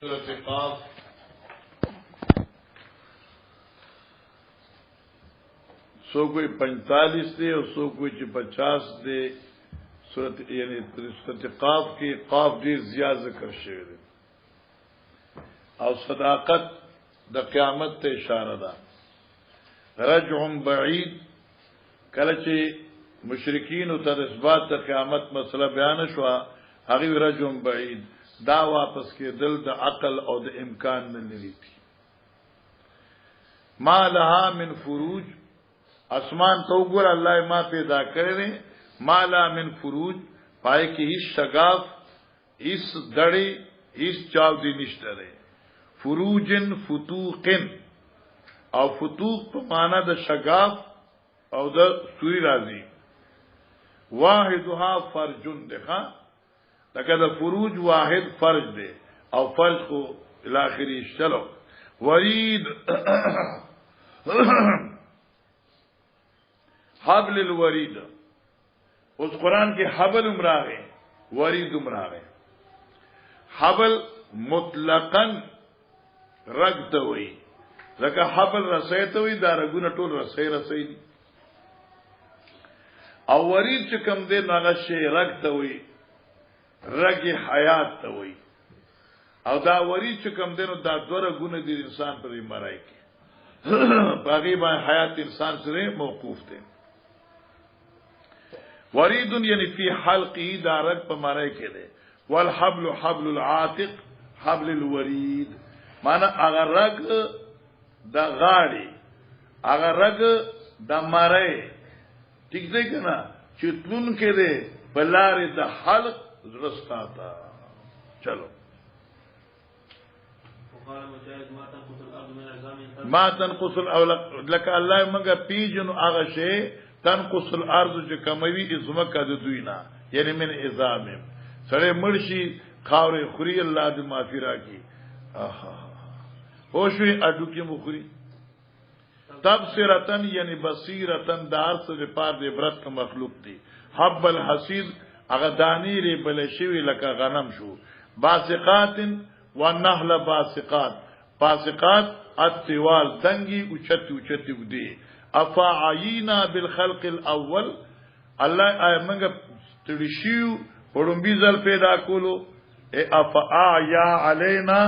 سورة قاف سو کوئی 45 دے اور سو کوئی 50 دے سورت یعنی سورت قاف کی قاف ډیر زیات ذکر شوی دی او صداقت د قیامت ته اشاره ده رجع بعید کله چې مشرکین او ته اثبات د قیامت مسله بیان شو هغه رجع بعید دا واپس کې دل د عقل او د امکان نه لري ما لها من فروج اسمان تو ګور الله ما پیدا کړی ما لها من فروج پای کې هیڅ شگاف هیڅ دړي هیڅ چاو دی نشته ده فروجن فتوقن او فتوق په معنا د شگاف او د سوري راځي واحدها فرجن ده لکه د فروج واحد فرج دی او فرج خو الاخری اشتلو ورید حبل الورید اس قرآن کې حبل امراغه ورید امراغه حبل مطلقاً رگ ته وي لکه حبل رسې ته وي دا رګونه ټول رسې دي او ورید چې کوم دی هغه شی رگ ته وي رګي حیات ته وای او دا وری چې کوم دینو دا دوره ګونه دي انسان پر مړای کی باغی باندې حیات انسان سره موقوف دي ورید یعنی فی حلقه دا رګ په مړای کې دي والحبل حبل العاتق حبل الورید معنا اگر رګ دا غاړي اگر رګ دا مړای ٹھیک دی کنه چې تلون کې دي بلار د حلق زرستا تا چلو ما تنقص الارض لك الله منګه پیجن هغه شی تنقص الارض چې کموي ازمکه د دوینا یعنی من عظام سره مرشي خاورې خوري الله دې معافي راکړي هوښوي اډو کې مخوري تبصرتن یعنی بصیرتن دار سره پار دې برت مخلوق دي حب الحسید اغه دانی ری بل شوی لکه غنم شو باسقات والنحل باسقات باسقات الطوال دنگی اوچتی ودی افعینا بالخلق الاول الله ایمنګ تړشیو پړمبي ځل پیدا کولو افعیا علینا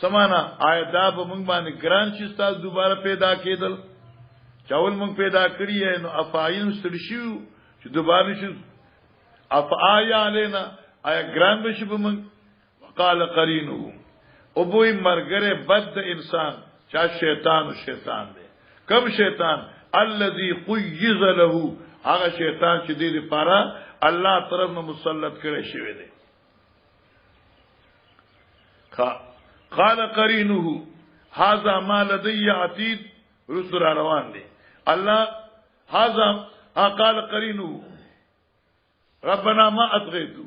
سمانا آیدا به موږ باندې ګران شي تاسو دوباره پیدا کېدل چاول موږ پیدا کړی نو افعین تړشیو چې دوباره شي افعایا علینا آیا گران بشی بمن وقال قرینو او بوئی مرگر بد انسان چا شیطان و شیطان دے کم شیطان الذي قیز له آغا شیطان چی دید پارا اللہ طرف میں مسلط کرے شوی دے قال قرینو هذا ما لدی عتید رسول روان دے اللہ هذا قال قرینو ربنا ما اطغیتو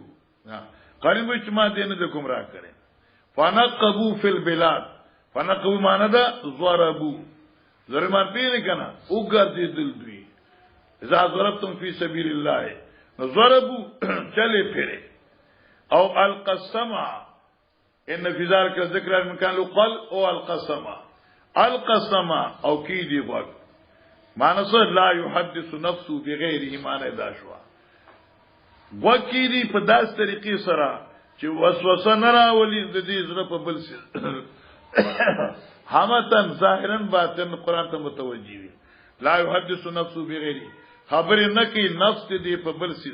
قرین وچ ما دینه د گمراه کړي فنقبو فی البلاد فنقبو معنا دا ضربو ضربان پیری کنا وګرځي دل دوی اذا ضربتم فی سبیل الله ضربو چلے پھرے او القسما ان فی ذلک ذکر المکان قال او القسما او کی دی وقت مانس لا يحدث نفسه بغیر ایمان داشوا وکیلی په داس طریقې سره چې وسوسه نه راولي د دې زړه په بل څه همتن ظاهرا باطن قران ته متوجي وي لا يحدث نفسه بغیر خبر نه کی نفس دې په بل څه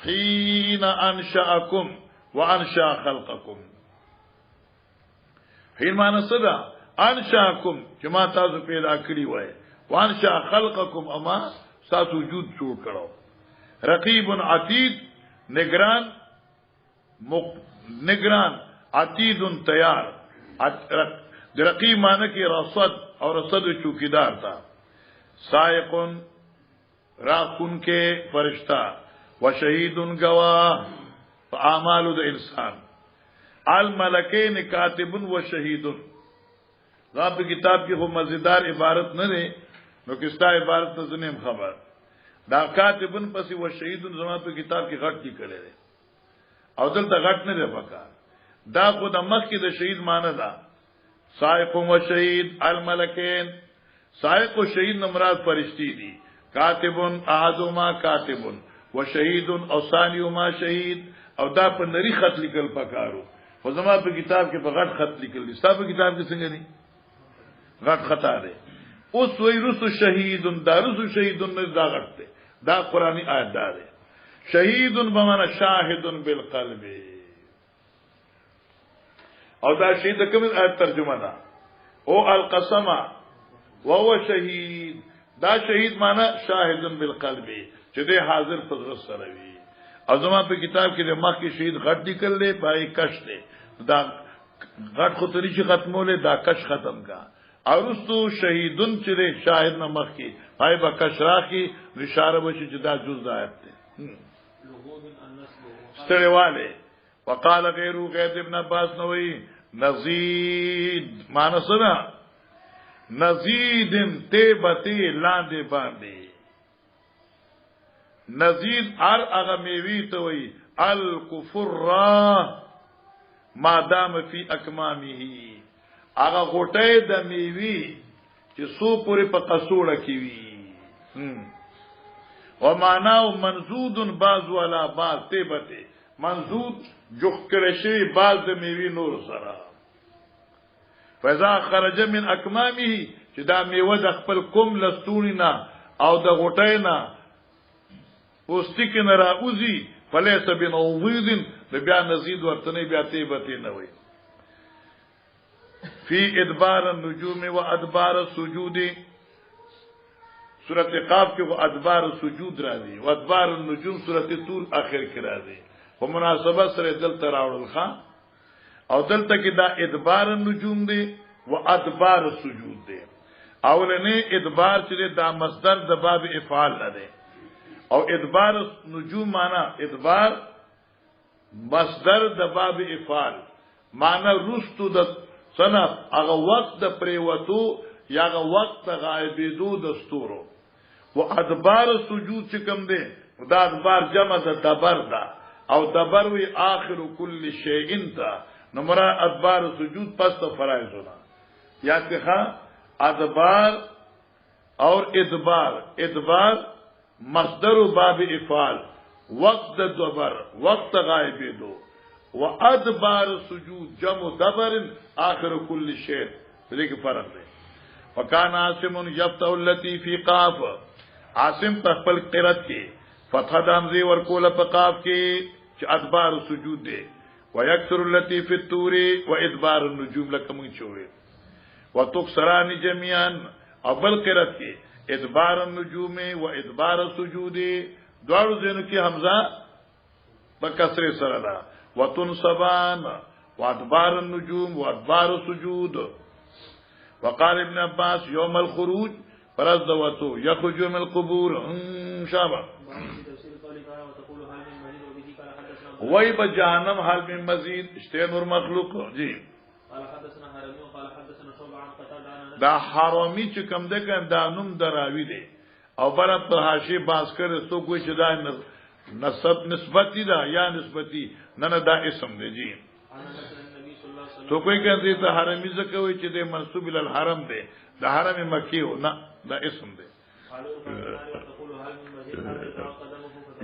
حين انشاکم وانشا خلقکم حين معنا صدا انشاکم چې ما تاسو پیدا کړی وای وانشا خلقکم اما تاسو وجود جوړ کړو رقیب عتید نگران عتید تیار رقیب معنی کی رصد اور رصد چوکیدار تھا سائق راکن کے فرشتہ و شہید گواہ اعمال د انسان الملکین کاتب و شہید رب کتاب کی خو مزیدار عبارت نہ دے نو کستا عبارت نظم خبر دا کاتبن پسی و شهیدن زمان په کتاب کې غټ کی کړي دي او دلته غټ نه دی پکار دا خود مخ کې د شهید معنی ده سائق و شهید الملکین سائق و شهید نمراد فرشتي دي کاتب احدهما کاتب و شهید او ثانیهما شهید او دا په نری خط لیکل پکارو خو زما په کتاب کې په غټ خط لیکل دي ستا په کتاب کې څنګه دي غټ خطا ده اوس وی رسو شهید دا رسو شهید نه دا غټ ده دا قرآنی آیت ده شهید بمعنی شاهد بالقلب او دا شهید کوم آیت ترجمه ده او القسم وهو شهید دا شهید معنی شاهد بالقلب چې دې حاضر فضل سره وي او زما په کتاب کې د مخ کې شهید غټ لیکل دی پای کش دی دا غټ خطري چې ختموله دا کش ختم کا او رستو شهیدون چې شاهد نه مخ کې پای با کش راخي اشاره بشي چې دا جز آیت دی ستړیواله وقال غير غير ابن عباس نوې نزيد معنی سره نزيد تیبتی لاندې باندې نزيد ار هغه میوي ته وي الکفر ما دام فی اکمامه هغه غټه د میوي چې سو پوری په قصوړه کې وي و معناو منزود بعض ولا بعض تیبته منزود جوخ کرشی بعض د میوي نور سره فاذا خرج من اکمامه چې دا میوه د خپل کوم لستونی نه او د غټه نه اوستیک نه راوزی فلیس بنوضید بیا نزيد ورتنی بیا تیبتی نه وي فی ادبار النجوم و ادبار السجود سورۃ قاف کې و ادبار السجود راځي و ادبار النجوم سورۃ طور اخر کې راځي په مناسبت سره دلته راوړل خان او دلته کې دا ادبار النجوم دی و ادبار السجود دی اولنې ادبار چې دا مصدر د باب افعال لري او ادبار نجوم معنا ادبار مصدر د باب افعال معنا رستو د سنه هغه وخت د پریوتو یا هغه وخت د غایبېدو د ستورو و ادبار سجود چې کوم دی دا ادبار جمع د دبر دا او دبر وی اخر کل شیء انت نو مراد ادبار سجود پس تو فرایضونه یا که ادبار اور ادبار مصدر باب افعال وقت دبر وقت غائب دو و ادبار سجود جمع دبر آخر کل شیء لیکن فرق ہے فکان عاصم یفتح التی فی قاف عاصم تخپل قرت کے فتح دامزی ورکول پقاف کے چ ادبار سجود دے ويكثر التي في الطور وادبار النجوم لكم چوي وتكسران جميعا اول قرات کې ادبار النجوم و ادبار السجود دوړو زینو کې حمزه بکسر سره ده وتنصبان وادبار النجوم وادبار السجود وقال ابن عباس يوم الخروج فرزدوتو يخرج من القبور شابه وای په جهنم حال من مزید اشته نور مخلوق جی قال حدثنا حرمي وقال حدثنا شعبة عن قتادة دا حرامي چې کوم ده کنه دا نوم دراوی دی او بل په حاشیه باز کړي سو کوئی چې دا نسب نسبتی دا یا نسبتی نه دا اسم دی جی تو کوئی کنه ته حرامي زکه وي چې د منسوب ال الحرم دی د حرم مکی و نه دا اسم دی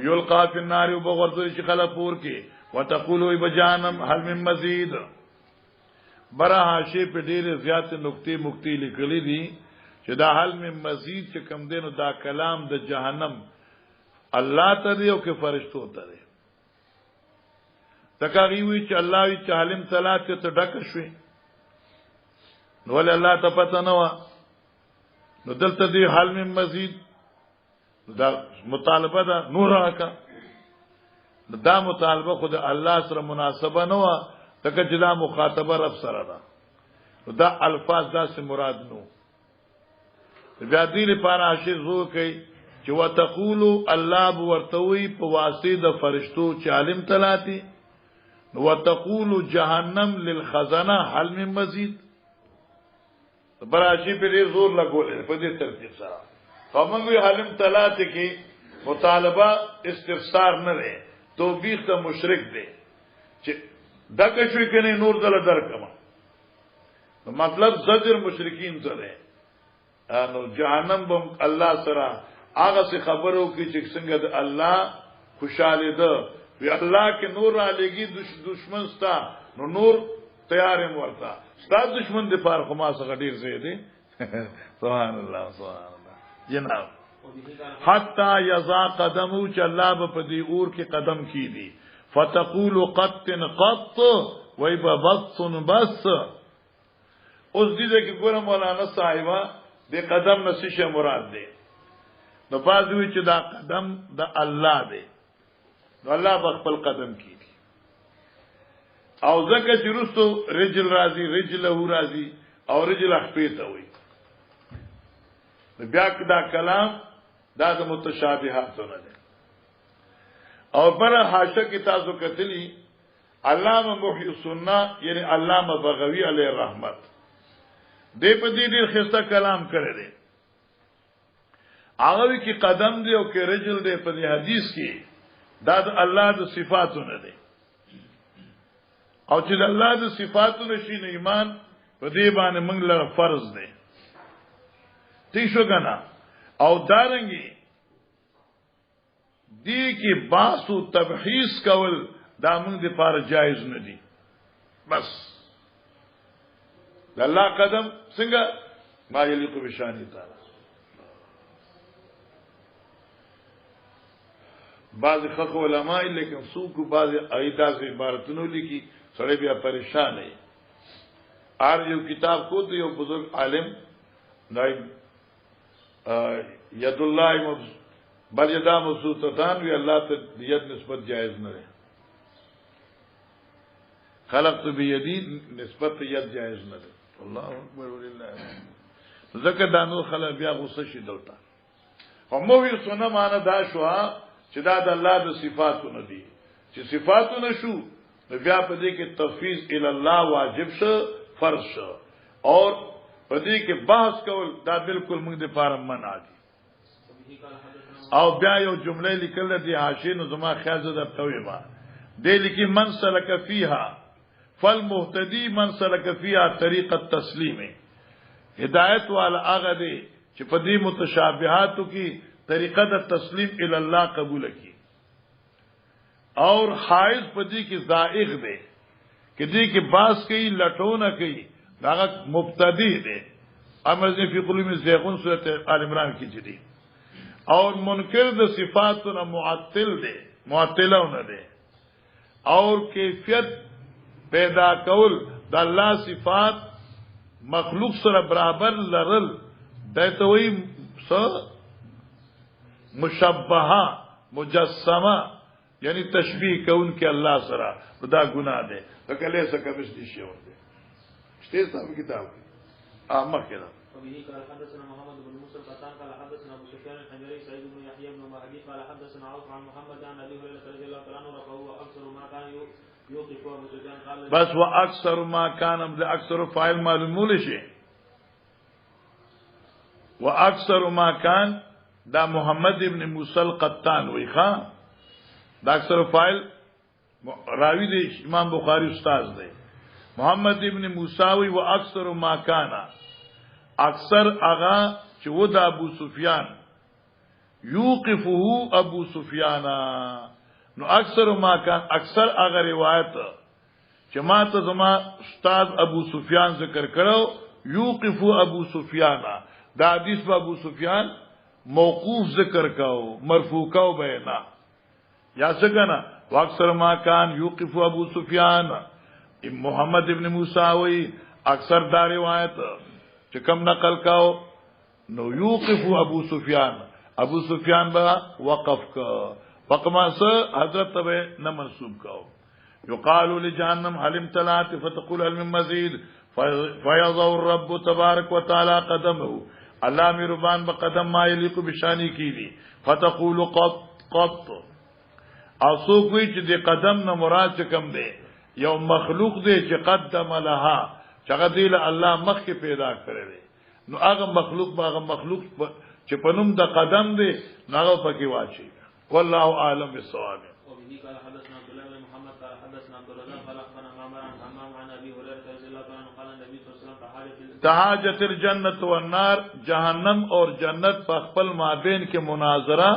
یلقا فی النار وبغرض شخلا پور کی وتقولوا بجانم هل من مزید برا حاشیه په ډیره زیات نقطې مکتی لیکلې دي چې دا هل من مزید چې کم دینو دا کلام د جهنم الله ته دی او کې فرشتو ته دی تکاغي وی چې الله وی چې حلم صلات ته ډک شوي نو ول الله ته پته نه و نو دلته دی هل من مزید دا مطالبه دا نور راکا دا مطالبه خود الله سره مناسبه نه و تکه چې دا مخاطبه رب سره ده دا الفاظ دا سه مراد نو بیا دې لپاره عاشق زو کوي چې وتقولوا الله ورتوي په واسطه د فرشتو چې عالم تلاتی وتقولوا جهنم للخزنه هل من مزید براشي په دې زور لګول په دې ترتیب سره فمنگوی حلم طلاعت کی مطالبہ استفسار نہ رہے توبیخ تا مشرک دے دغه شوي کنه نور دل درکما مطلب زجر مشرکین ته ده انو جهنم بم الله سره هغه څه خبرو کې چې څنګه د الله خوشاله ده وی الله کې نور را لګي دشمن ستا نو نور تیار ورتا ستا دشمن د پاره خما څخه ډیر زیاده سبحان الله سبحان الله جناب حتا یذا قدمو چې الله په دې اور کې قدم کی دي فتقول قط قط وای بس بس اوس دې کې ګورم مولانا صاحبہ د قدم نششه مراد ده نو بازوی چې دا قدم د الله دی نو الله په خپل قدم کې دي او ځکه چې رسو رجل راضي رجله راضي او رجل خپې ته وي بیا دا کلام دا د متشابهات نه ده او پر حاشیه کې تاسو کتلی علامه محی السنه یعنی علامه بغوی علیه رحمت دې په دې ډېر خسته کلام کړی دی هغه کې قدم دی او کې رجل دی په دې حدیث کې دا د الله د صفاتونه دي او چې د الله د صفاتونو شي نه ایمان په دې باندې موږ لپاره فرض دی ٹھیک شو کنه او دارنګي دې کې باسو تبحیث کول دا موږ لپاره جایز نه دي بس د الله قدم څنګه ما یلیق بشان تعالی بعض خلق علماء لیکن سوق بعض ایدا سے عبارتونو لیکي سړی بیا پریشان دی ار یو کتاب کو ته یو بزرگ عالم نائب ید الله بل یدا مبسوطتان وی الله ته ید نسبت جائز نه ده خلقت بيدی نسبت ید جائز نه ده الله اکبر ولله زکه دانو خلک بیا غوسه شي دلته هم وی سونه معنا دا شو چې دا د الله د صفاتونه دي چې صفاتونه شو بیا په دې کې تفویض ال الله واجب شو فرض شو اور په دې کې بحث کول دا بالکل موږ د فارم منع دي او بیا یو جمله لیکل دي حاشیه نو زما خیال زده توي ما دې لیکي من سلک فیها فالمهتدی من سلک فیها طریق التسلیم هدایت والا هغه دی چې په دې متشابهاتو کې طریقه د تسلیم ال الله قبول کی اور حائز پدی کی زائغ دے کہ دی کی باس کی لٹونا کی داغت مبتدی دے امرزی فی قلوب زیغون صورت آل عمران کی جدی اور منکر د صفاتنا معطل دے معطلون دے اور کیفیت پیدا کول دا اللہ صفات مخلوق سره برابر لرل دایتوی مشبہہ مجسمہ یعنی تشبیہ کون کے اللہ سرا دا گناہ دے تو کلے سکا مثلی شیء دے اشتیز صاحب کتاب آمہ کنا وبه قال حدثنا محمد بن موسى القطان قال حدثنا ابو سفيان الحجري سعيد بن يحيى بن مهدي قال حدثنا عوف عن محمد عن ابي هريره رضي الله تعالى عنه وهو اكثر ما كان يوقف ابو سفيان قال بس واكثر ما كان اكثر فاعل معلوم شيء واكثر ما كان دا محمد ابن موسی القطان وی خان دا اکثر فائل راوی دی امام بخاری استاد دی محمد ابن موسی وی و اکثر ما کانا اکثر اغا چې و دا ابو سفیان یوقفه ابو سفیان نو اکثر ما کان اکثر اغا روایت چې ما ته زما استاد ابو سفیان ذکر کړو یوقفه ابو سفیان دا حدیث په ابو سفیان موقوف ذکر کاو مرفوع کاو بینا یا سکنا واکثر ما کان یوقف ابو سفیان محمد ابن موسی وی اکثر دا روایت چې کم نقل کاو نو یوقف ابو سفیان با وقف کا فقما سے حضرت به نہ منسوب کاو یقال لجهنم هل امتلأت فتقول هل من مزید فيضع الرب تبارك وتعالى قدمه اللہ مہربان بقدم ما یلیق بشانی کی دی فتقول قط او سو کوئی چې د قدم نه مراد کم دی یو مخلوق دی چې قدم لها چې غدیل الله مخ کې پیدا کړی دی نو هغه مخلوق چې پنوم د قدم دی هغه پکې واچي والله اعلم بالصواب وبه قال حدثنا عبد الله بن محمد قال حدثنا عبد الرزاق قال اخبرنا تهاجت الجنت والنار جہنم اور جنت په خپل مابین کې مناظره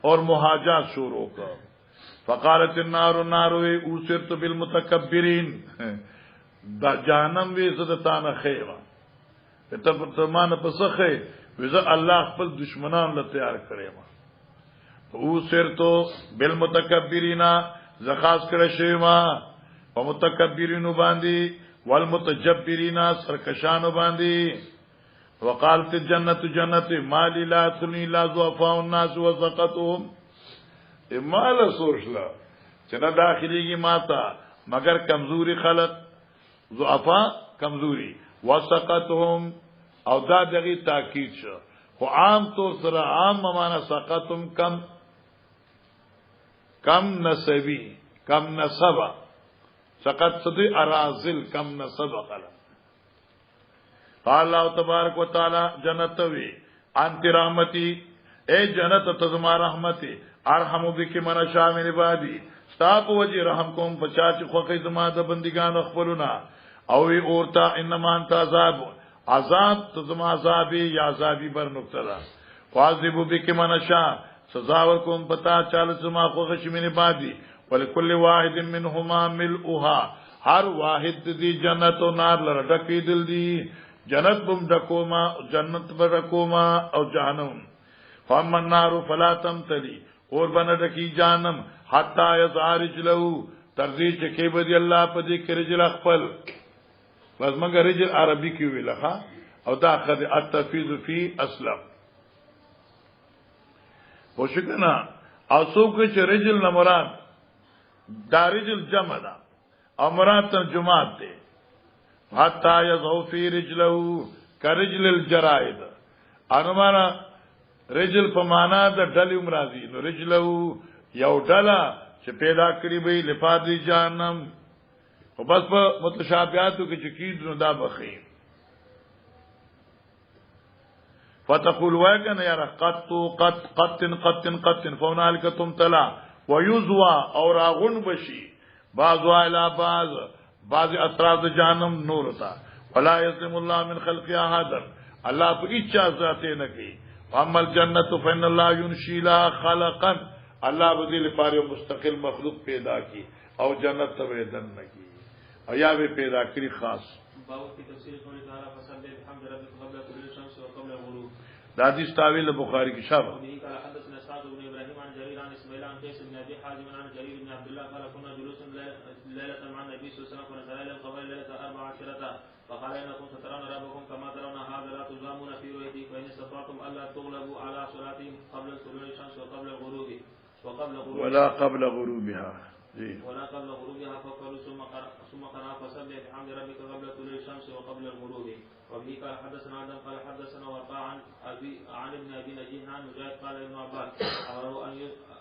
اور محاجات شروع کړ. فقالت النار اوسرت بالمتکبرین دا جهنم وی زدتانه خیره ته په مان په سخه وزه الله خپل دشمنان له تیار کړي ما اوسرت بالمتکبرین زخاص کړه شی ما په متکبرین باندې والمتجبرین سرکشانو باندې. وقالت الجنت جنت مالی لا تنی لا ضعفاء الناس وزقتهم مال سوچلا چې نه داخليږي ماتا مگر کمزوري خلق ضعفاء کمزوري وسقتهم او دا دغه تاکید شو خو عام طور سره عام معنا سقتهم کم نسبی کم نسبه سقط صدی ارازل کم نسب خلق. قال الله تبارک و تعالی جنت وی انت رحمتی اے جنت تزما رحمتی ارحم بک من شامل عبادی استاپ وجی رحم کوم پچاچ خوخی زما د بندگان خپلنا او وی اورتا انما انت عذاب تزما عذابی یا عذابی بر نقطه واذب بک من شا سزا ورکوم پتا چال زما خوخی من عبادی ولکل واحد منهما ملؤها هر واحد دی جنت و نار لره ډکی دل دی جنت بم ډکوما جنت برکوما او جهنم. فاما النار فلا تمتلی اور بنا ډکی جهنم حتا یظهر له ترضی چکی بدی الله په دې کې رجل خپل بس مگر رجل عربی کې ویلخه او دا خد التفیض فی اسلم وشکنا او څوک چې رجل نه مراد دارجل جمع دا او مراد ترجمات دے حتی یضعو فی رجلو کرجل الجرائد انمانا رجل پمانا دا ڈلی امراضی نو رجلو یو ڈلا چه پیدا کری بی لفادی جانم و بس پا متشابیاتو کی چکید نو دا بخیم فتقول ویگن یارا قطن فونالک تم تلا ويزوا اور اغن بشي بعضوا الى بعض اطراف جهنم نور تا ولا يظلم الله من خلق احد الله په اچھا ذاته نه کوي. اما الجنت فان الله ينشي لها خلقا الله بدل لپاره مستقل مخلوق پیدا کی او جنت ته دن نه کی او یا به پیدا کړی خاص. باو کی تفسیر کوي تعالی فسبح بحمد ربك قبل طلوع الشمس وقبل الغروب. دا حدیث تعویل بخاری کی شابه. حدثنا اسحاق بن ابراهيم عن جرير عن اسماعيل عن قيس بن ابي حازم عن جرير بن عبد الله قال كنا جلوسا ليله مع النبي صلى الله عليه وسلم فنزل الى القبر ليله 14 فقال انكم سترون ربكم كما ترون هذا لا تظلمون في رؤيته فان استطعتم الا تغلبوا على صلاتهم قبل طلوع الشمس وقبل الغروب ولا قبل غروبها ولا قبل غروبها فقالوا ثم قرأ فسبح بحمد ربك قبل طلوع الشمس وقبل الغروب. وبه قال حدثنا آدم قال حدثنا وقع عن ابن ابي نجيح عن مجاهد قال ابن عباس امره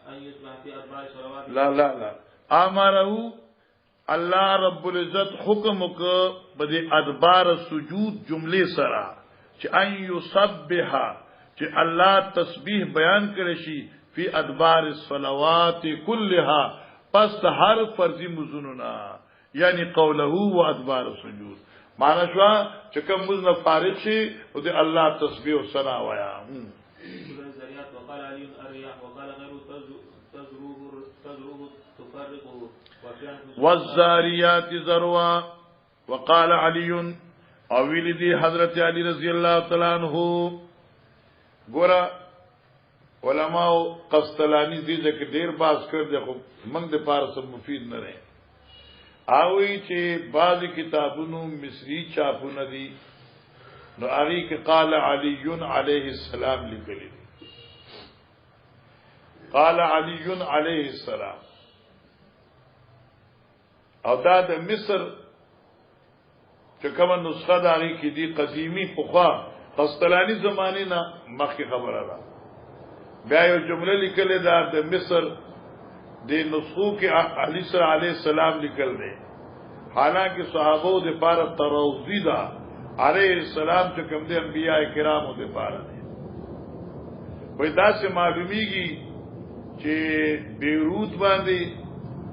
ان يصبح في اربع صلوات. لا امره الله رب العزت حکم کو بدی ادبار سجود جمله سرا چې ان يسبح چې الله تسبیح بیان کړي شي فی ادبار الصلوات كلها پس هر فرضی مزوننا یعنی قوله و ادبار السجود معنا شو چې کوم مزنه فارغ شي او د الله تسبیح او ثنا وایا. وقال علي الرياح وقال غير تزروب تفرقه والزاريات ذروا وقال علي او ولدي حضرت علي رضی الله تعالی عنہ ګورا علماء قسطلانی دي چې ډیر باز کړ دي خو موږ د پاره سم مفید نه رہے اوی چې بعض کتابونو مصری چاپونه دي نو هغه کې قال علي عليه السلام لیکلي قال علي عليه السلام او دا د مصر چې کومه نسخه دا هغه کې دي قديمي پخوا قسطلانی زمانه نه مخکې خبره ده بیا یو جمله لیکل دا د مصر د نسخو کې علي سره عليه السلام لیکل دي حالانکه صحابه د پاره تروزی دا عليه السلام چې کوم دي انبیاء کرامو د پاره دي وای دا چې معلومیږي چې بیروت باندې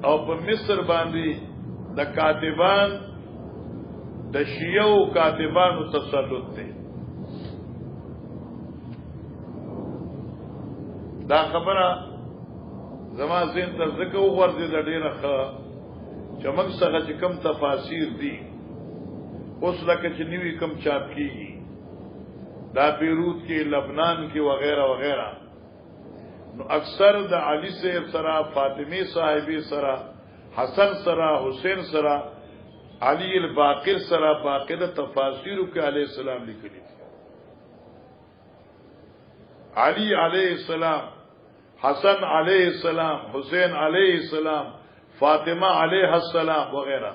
او په مصر باندې د کاتبان د شیعو کاتبانو تسلط دی. دا خبره زما ذهن ته ځکه وغورځېده ډېره ښه چې موږ څخه چې کوم تفاسیر دي اوس لکه چې نوي کوم چاپ کېږي دا بیروت کې لبنان کې وغیرہ وغیرہ نو اکثر د علي صاحب سره فاطمه صاحبې سره حسن سره حسین سره علی الباقر سره باقاعده تفاسیر کې علیه السلام لیکلي علی علیه السلام حسن علیہ السلام حسین علیہ السلام فاطمہ علیہ السلام وغیرہ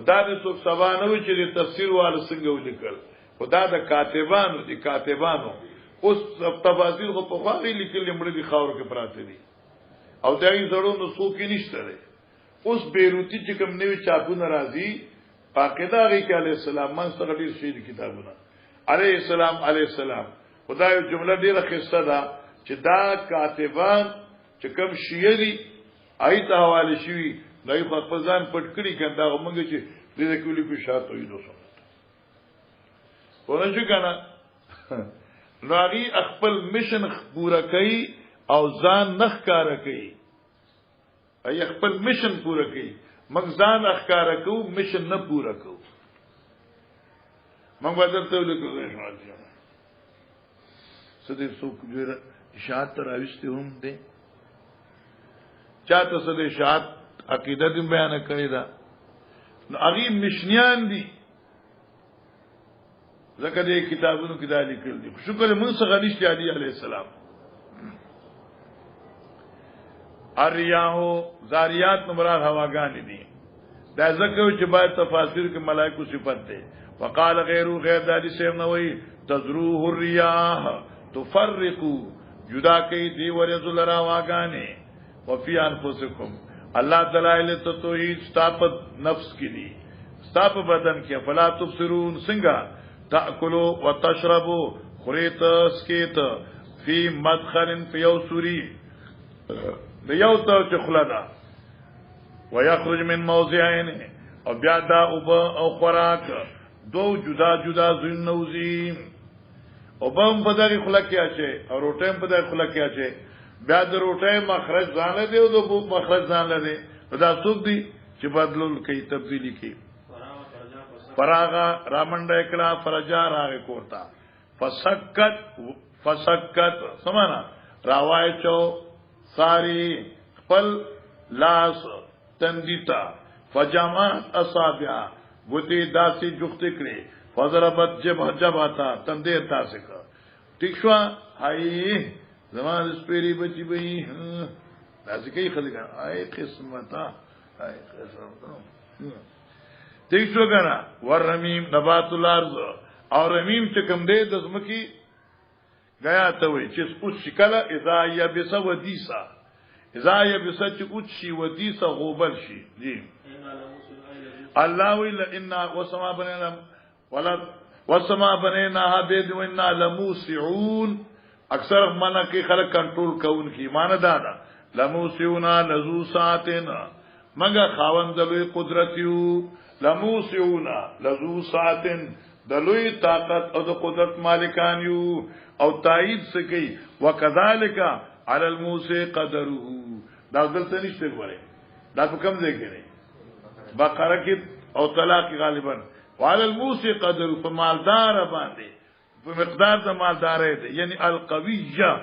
دا د څوک سبا نه وي چې د تفسیر وال څنګه ولیکل خدا د کاتبانو دي کاتبانو اوس تفاسیر خو په خاري لیکل مړي دي خاور کې پراته دي او دایي زړو نو څوک نشته لري اوس بیروتی چې کوم نوی چاپونه راځي باقاعده غي کې علیہ السلام من سره ډیر شي کتابونه علیہ السلام علیہ السلام خدای جمله ډیره خسته ده چې دا کاتبان چې کوم شیعي ایت حواله شي دای په خپل ځان پټ کړی کنده موږ چې دې کولې په شاته وي دوه ورنځ کنه ناری خپل میشن پورا کوي او ځان نخ کار کوي ای خپل میشن پورا کوي موږ ځان اخکار کوو میشن نه پورا کوو موږ بدلته ولیکو سدې څوک ډیر اشاعت راوستي هم دي چاته سدې اشاعت عقیده دې بیان کړی دا نو هغه مشنیان دي زکه دې کتابونو کې دا لیکل دي شکر موږ څنګه نشته علي عليه السلام اریاهو زاریات نمبر هواګان دي دا زکه چې باید تفاسیر کې ملائکه صفات ده وقال غیر دادی سیم نوې تزروه الرياح تفرقوا جدا کوي دی ورزو لرا واګانې وفي انفسکم الله دلائل ته توحید ستاپت نفس کی دي ستاپ بدن کې فلا تبصرون څنګه تاکلوا وتشربوا خريت سکیت فی مدخل فی یوسری دیو ته چخلدا ويخرج من موضعين او بیا دا او خوراک دو جدا جدا زنوزی او بم په دغه خلک کې اچي او روټیم په دغه خلک کې اچي بیا د روټۍ مخرج ځان له دی او د بو مخرج ځان له دی دا څوک دی چې بدلول کوي تبدیلی کوي فراغا رامنډ کړه فرجا راغه کوتا فسکت سمانا راوای چو ساری خپل لاس تندیتا فجمع اصابع بوتی داسی جخت کړي فضربت جبهتا تندې تاسو کا ټیک شو هاي زمان سپيري بچي به داسې کوي خلک آی قسمتا آی قسمتا ټیک شو کنه ورمیم نبات الارض او رمیم چې کوم دې د زمکی غیا ته وي چې اوس شکله اذا يبس وديسا اذا يبس چې اوس شي وديسا غوبل شي جی الله ویل ان وسما بننا ولا وسما بننا بيد وإنا لموسعون اکثر معنی کې خلک کنټرول کوون کی معنی دادا لموسعون لذو ساعتن مګه خاوند لوی قدرت یو لموسعون لذو ساعتن دلوی طاقت او د قدرت مالکان یو او تایید سکی وکذالک علی الموسع قدره دا دلته نشته غواړي دا په کوم ځای کې نه بقره کې او طلاق غالبا وعلى الموسع قدره فمالدار باندې په مقدار د مالدارې ده یعنی القویه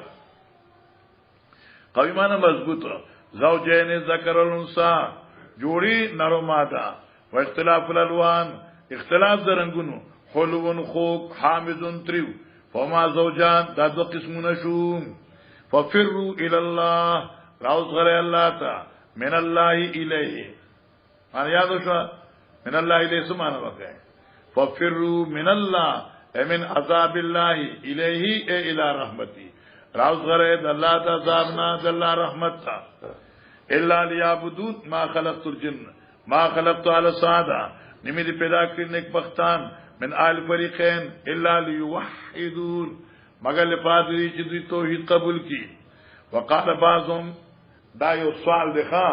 قوی معنی مضبوطه زوجین ذکر الانثى جوړي نرو ماده و اختلاف الالوان اختلاف د رنگونو حلوون خوک حامدون تریو فما زوجان دا دو قسمونه شو ففروا الى الله راوز غره الله تا من الله الیه ان یادو شو من الله الیه سمانه وکای ففروا من الله من عذاب الله الیه الى رحمتی راوز غره د الله د عذابنا د الله رحمت تا الا ليعبدون ما خلقت الجن ما خلقت على الساده نمی دی پیدا کړی نیک بختان من آل فریقین الا لیوحدون مگر لپادری چې دوی توحید قبول کی وقال بعضهم دا یو سوال دی ښا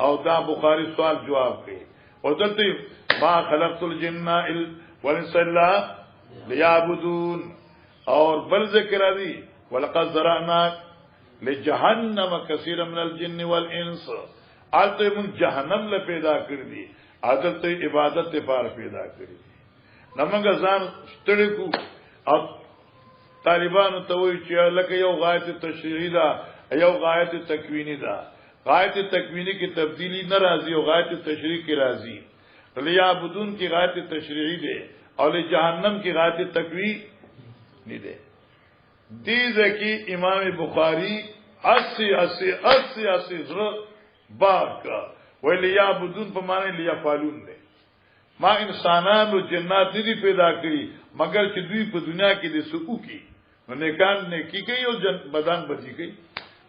او دا بخاری سوال جواب کوي او دلته ما خلقت الجن والانس الا ليعبدون. اور بل ذکر دی ولقد ذرأنا لجهنم كثيرا من الجن والانس. آلته من جهنم له پیدا کړی دي، عادت عبادت لپاره پیدا کړی دي. نمنګ ځان ستړي کو او طالبانو ته وایي چې لکه یو غایت تشریعی ده یو غایت تکوینی ده. غایت تکوینی کی تبدیلی نہ راضی او غایت تشریعی کی راضی. لیعبدون کی غایت تشریعی ده اور جہنم کی غایت تکوینی ده. دیزه کی امام بخاری 80 زره بار کا ولیعبدون په معنی لیفعلون ده. ما انسانانو جنات دي پیدا کړی مگر چې دوی په دنیا کې د سکو کی نو نیکان نیکی کوي او بدن بدی کوي.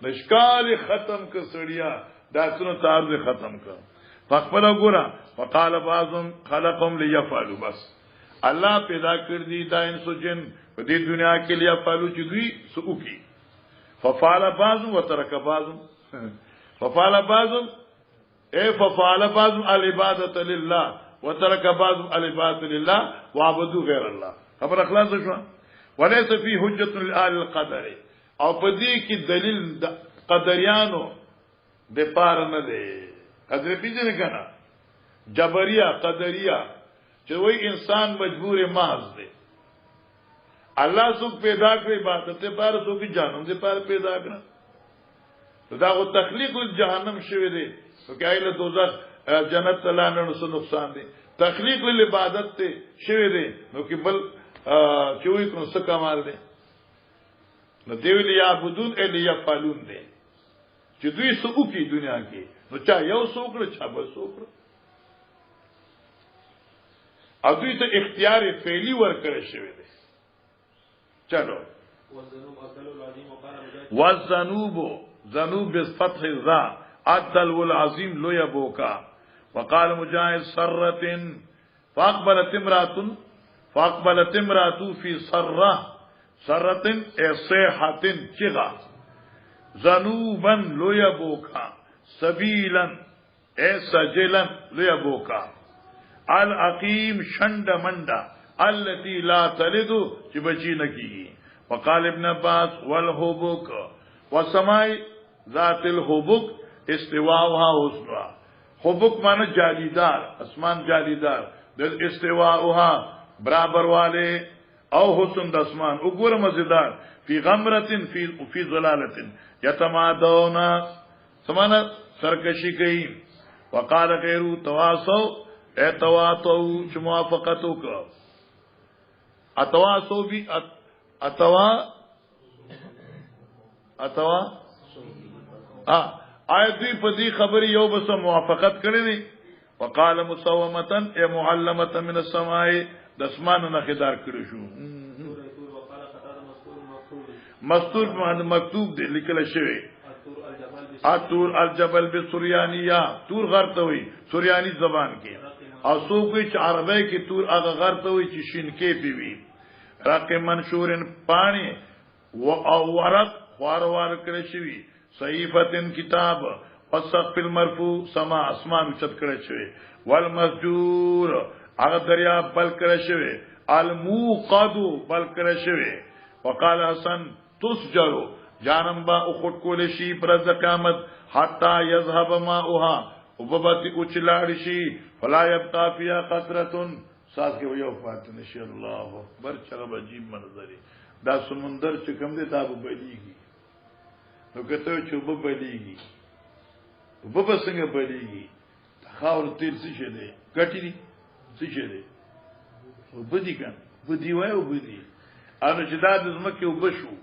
نشکال ختم ک سړیا داسونو تعارض ختم ک فقبل ګورا وقال بعضهم خلقهم ليفعلوا. بس الله پیدا کړ دي دا انسو جن په دې دنیا کې لیفعلوا چې دوی سکو کی. ففعل بعضهم وترك بعضهم ففعل بعضهم ففعل بعضهم العباده لله وترك بعضهم العباده لله وعبدوا غير الله. خبر اخلاص شو وليس في حجه لآل القدر. او په دې کې دلیل قدریانو د پار نه دی. قدر پیژنه کنه جبریا قدریا چې وای انسان مجبور محض دی. الله څوک پیدا کړی عبادت لپاره څوک جهنم لپاره پیدا کړ. دا غو تخلیق الجهنم شوی دی نو کې ایله دوزخ جنت تلانه نو نقصان دی. تخلیق للعبادت ته شوی دی نو کې بل چوي کوم څه کمال دی. نو دیوی لیعبدون لیفعلون دی چې دوی سو کی دنیا کې نو چا یو سوکړه چا بل سوکړه او دوی ته اختیار فعلی ورکړی شوی دی. چلو والذنوب ذنوب بفتح الذا عدل والعظیم لو یبوکا. وقال مجاهد سرة فاقبلت امرأة في سرة سرتن صيحة چغا ذنوبا لو یبوکا سبیلا سجلا لو یبوکا العقیم شند مندا التي لا تلد چې بچی نکی. وقال ابن عباس والحبك والسماء ذات الحبك استواءها حسنها. حبك معنی جالیدار اسمان جالیدار د استواءها برابر والے او حسن د اسمان وګوره مزیدار فی غمرتن فی ظلالتن یتمادون سمانه سرکشی کوي. وقال غیرو تواصو اتواتو چې موافقتو کو اتواسو بھی اتوا آیت دوی په دې خبرې یو بس موافقت کړی دي. وقال مسومتن ای معلمه من السماء د اسمان نه خدار کړی شو. مستور باندې مکتوب دی لیکل شوی اتور الجبل بسوریانیه تور غر ته وي سوریانی زبان کې او سو کوئی چې عربی کې تور هغه غر ته وي چې شین کې پیوي. رق منشورن پانی و او ورق خوار کړی شوی. صحیفتن کتاب وسقف المرفوع سما اسمان چت کړی شوی. والمسجور هغه دریا بل کړی شوی. الموقد بل کړی شوی. وقال حسن تسجرو جانم با اخوت کول شي پر د قیامت حتا یذهب ماؤها وببتی اوچلاړ شي فلا یبقى فيها قطره ساس کې یو فات نشي. الله اکبر چغه عجیب منظر دا سمندر چې کوم دی دا بلیږي نو کته چې بلیږي څنګه بلیږي خاور تیر څه شه دی کټی دی څه شه دی وبدی کان بدی وای وبدی انو چې دا د زمکه وبشو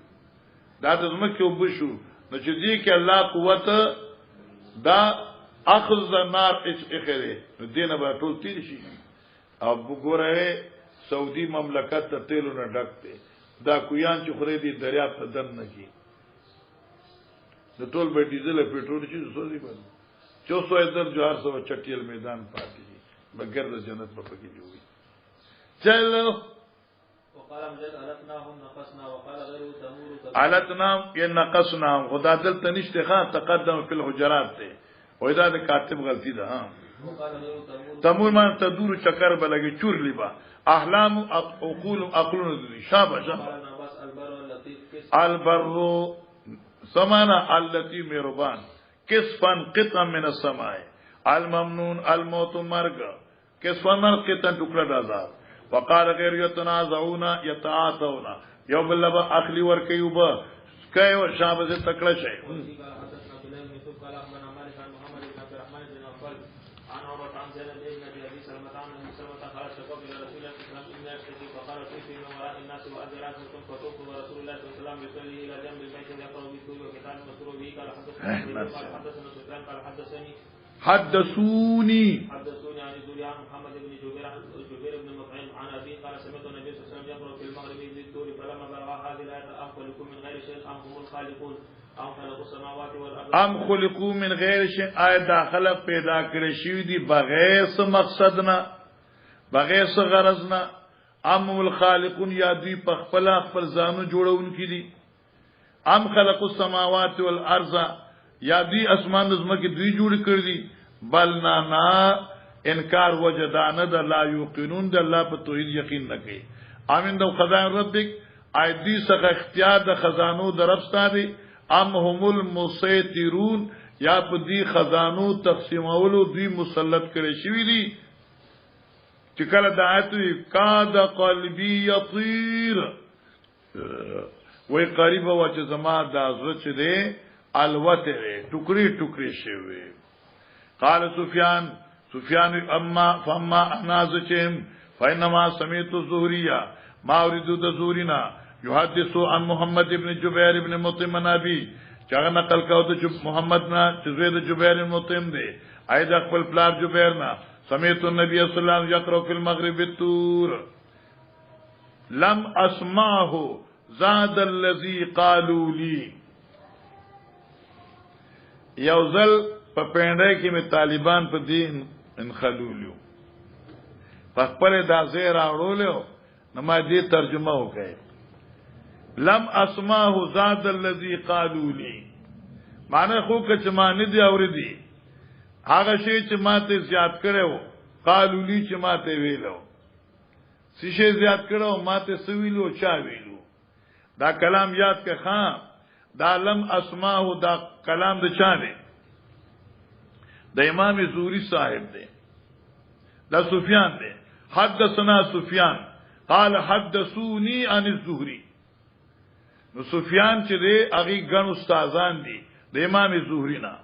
دا د زمکه وبشو نو چې دې کې الله قوت دا اخذ النار اخره نو دینه به ټول تیر شي. او وګوره سعودي مملکت ته تیلو نه ډک دی دا کویان چې خوري دي دریاب ته دن نه کی د ټول به ډیزل پټرول چې سوزي باندې 400 در جو 400 چټیل میدان پاتې بغیر د جنت په پکې جوړي. چلو وقال مجد علتناهم نقصنا وقال غيره تمور علتنا نقصنا خدا دل تنشته خان تقدم فی الحجرات ته وای دا د کاتب غلطی ده. ها تمور ما تدور چکر بلگی چور لیبا احلام عقول عقلون دی شابه البرو سمانا اللتی مهربان کسفن قطع من السماء الممنون الموت مرگ کسفن مرگ قطع ٹکڑا دازار وقال غیر یتنازعون یتعاطون یو بلبا اخلی ورکیوبا کئی و شابه سے تکڑا شئی حدثوني عن الزهري عن محمد بن جبير بن مطعم عن ابي قال سمعت النبي صلى الله عليه وسلم يقرأ في المغرب بالدور فلما بلغ هذه الايه ام خلقوا من غير شيء ام هم الخالقون ام خلقوا السماوات والارض ام خلقوا من غیر شيء آیا داخله پیدا کړی شوی دی بغیر څه مقصد نه بغیر څه غرض نه ام هم الخالقون یا دوی په خپل ځانو جوړون کړي ام خلقوا السماوات والارض یا دوی اسمان زمکه دوی جوړ کړی بل نه انکار وجدانه د لا یوقنون د الله په توحید یقین نه کوي امین د خزائن ربک ایدی څخه اختیار د خزانو د رب ستاسو ام هم المسیطرون یا په دې خزانو تقسیمولو دوی مسلط کړي شوی دي چې کله د آیت کاد قلبی یطیر وای قریب و چې زما د ازره چې دی الوته ټوکري ټوکري شوی قال سفیان فما انازچم فینما سمیت الزهریہ ما اريد الزهرینا يحدث عن محمد ابن جبیر ابن مطعم نبی چاغه نقل کاو د محمد نا چې زید جبیر ابن مطعم دی اید خپل پلار جبیر نا سمیت النبي صلی الله علیه وسلم یقرأ فی المغرب الطور لم اسمعه زاد الذي قالوا لي یوزل په پینډای کې می طالبان په دین انخلولیو په خپل د ازیر اورولو نو ما دې ترجمه وکړه لم اسمعه زاد الذي قالوا لي معنی خو که چې ما نه دی اوریدي هغه شی چې ما ته زیات کړو قالوا لي چې ما ته ویلو شي زیات کړو ما ته سویلو چا ویلو دا کلام یاد که خان دا لم اسمعه دا کلام د چا دی د امام زهری صاحب دی دا سفیان دی حدثنا سفیان قال حدثوني عن الزهري نو سفیان چې دی هغه ګڼ استادان دي د امام زهری نه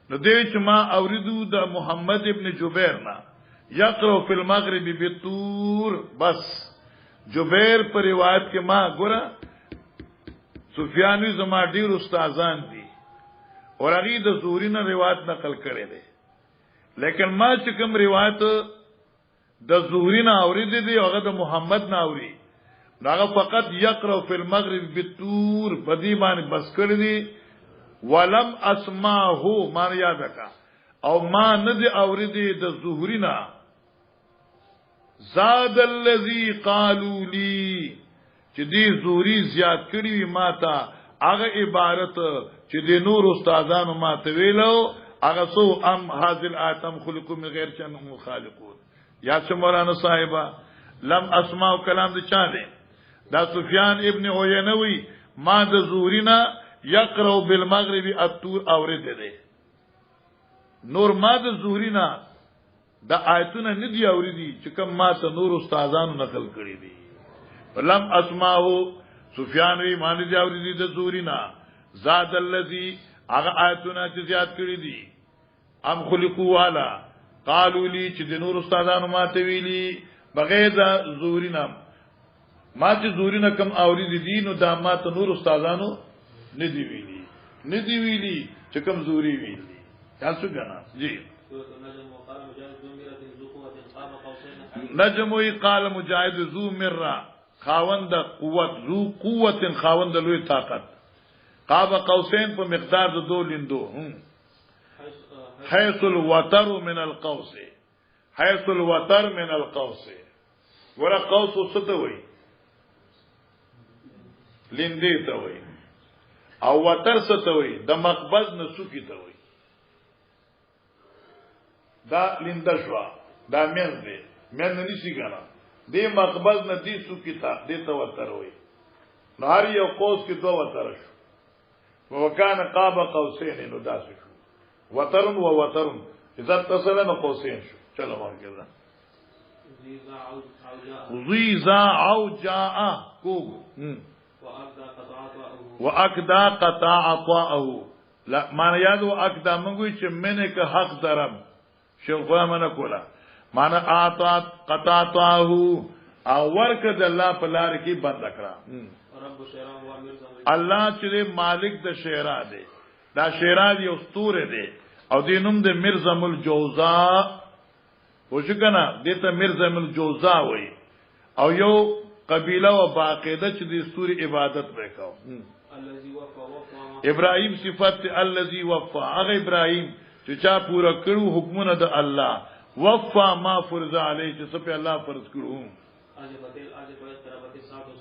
نو دوی چې ما اوریدو د محمد ابن جبیر نه یقرأ فی المغرب بالطور بس جبیر پر روایت کې ما ګوره سفیانی زما ډیر استادان دي اور هغه د زهری نه روایت نقل کړي دي لیکن ما چې کوم روایت د زهری نه اوریدې دي هغه د محمد نه اوري هغه فقط یقرأ فی المغرب بالطور بدی باندې بس کړی دي ولم اسمعه ما یاد کا او ما نه دي اوریدې د زهری نه زاد الذی قالوا لي چې دې زهری زیات کړی وي ما ته هغه عبارت چې د نور استادانو ما ته ویلو هغه سو ام حاصل اتم خلقو من غیر چن خالقون یا چې مولانا صاحبہ لم اسمع کلام د چا دی دا سفیان ابن عینه وی ما د زهرینا یقرأ بالمغرب الطور اورید دی نور ما د زهرینا د آیتونه ندی اوریدي چې کوم ما ته نور استادانو نقل کړی دي لم اسمعه سفیان وی مان دي اوریدي د زهرینا زاد الذی هغه آیتونه چې زیات کړی دي ام خلقوا والا قالوا لي چې د نور استادانو ماته ویلي بغیر د زهرینا ما چې زهرینا کم اوریدي دي نو دا ماته نور استادانو ندی ویلي چې کم زهری ویلي تاسو غنا جی نجم وی قال مجاهد ذو مره خاوند قوت ذو قوت خاوند لوی طاقت قاب قوسین په مقدار د دو لیندو حيث الوتر من القوس حيث الوتر من القوس ورا قوس ستوي لیندې ته وي او وتر ستوي د مقبض نسوکی ته وي دا لیندشوا دا مین دی مین نشي کنه دې مقبض نه دي سو کتاب دې ته وتر وي نهار یو قوس کې دوه وتر شو وکانه قاب قوسین نو داسې شو وترن و وترن اذا اتصل نو قوسین شو چلو ورګه ضیزا او جاء کو واقدا قطع عطاءه لا معنی یاد واقدا موږ چې منه که حق درم شیخ فهمنه کولا معنی اعطات قطعته او ورک د الله په لار کې بند کړه الله چې مالک د شیرا دی دا شیرا دی او ستوره دی او دینوم د مرزم الجوزاء وشکنه دته مرزم الجوزاء وای او یو قبیله و باقاعده چې د ستوري عبادت وکاو ابراهيم صفات الذي وفى هغه ابراهيم چې چا پورا کړو حکمونه د الله وفا ما فرض علی چې څه په الله فرض کړو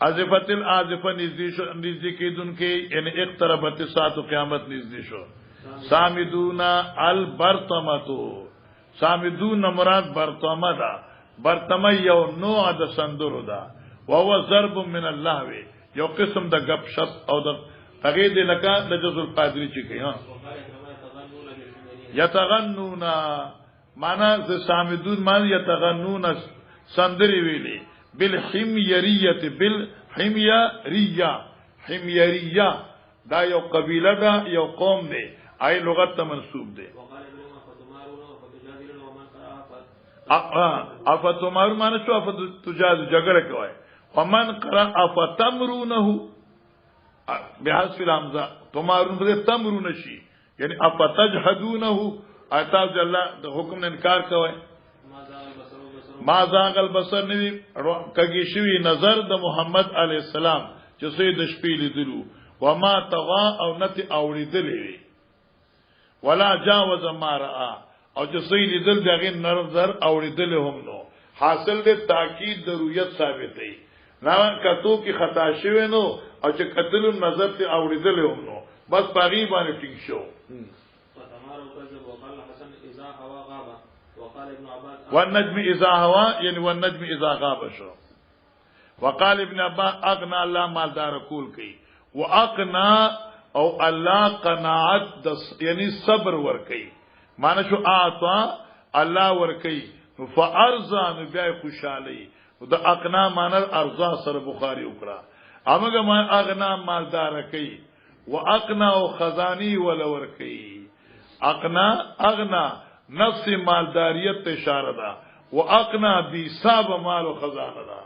ازفت الازف نزدې کېدون کې ان اقتربت الساعه قیامت نزدې شو سامدون البرتمتو سامدون مراد برتمه ده برتمه یو نوع د سندرو ده وهو ضرب من الله وی یو قسم د غب شپ او د هغه د لکه د جزء القادری چې کوي ها یتغنون معنا ز سامدون معنی یتغنون سندری ویلي بالحميريه حميريه دا یو قبیله ده یو قوم دی ای لغت ته منسوب دی افتمار معنی شو افتجاز جګړه کوي ومن قرأ افتمرونه بحذف الهمزه تمارون به تمرون شي یعنی افتجحدونه اتاز الله د حکم نه انکار کوي ما زاغ البصر نوی کګی شوی نظر د محمد علی السلام چې سید شپې لیدلو وما طغى او نتی اوریدلې ولا جاوز ما را او چې سید لیدل دغه نظر اوریدلې هم نو حاصل د تاکید د رؤیت ثابت دی نه کتو کی خطا شوی نو او چې قتل نظر ته اوریدلې هم نو بس پاغي باندې ټینګ شو والنجم اذا هوا یعنی والنجم اذا غاب شو وقال ابن عباس اغنا الله مالدار کول کی واقنا او الله قناعت یعنی صبر ور کوي معنی شو اعطا الله ور کوي فارزان بیا خوشالي د اقنا معنی ارزا سره بخاری وکړه امغه ما اغنا مالدار کوي واقنا او خزانی ول ور کوي اقنا اغنا نفس مالداریت اشاره ده واقنا بحساب مال و خزانه ده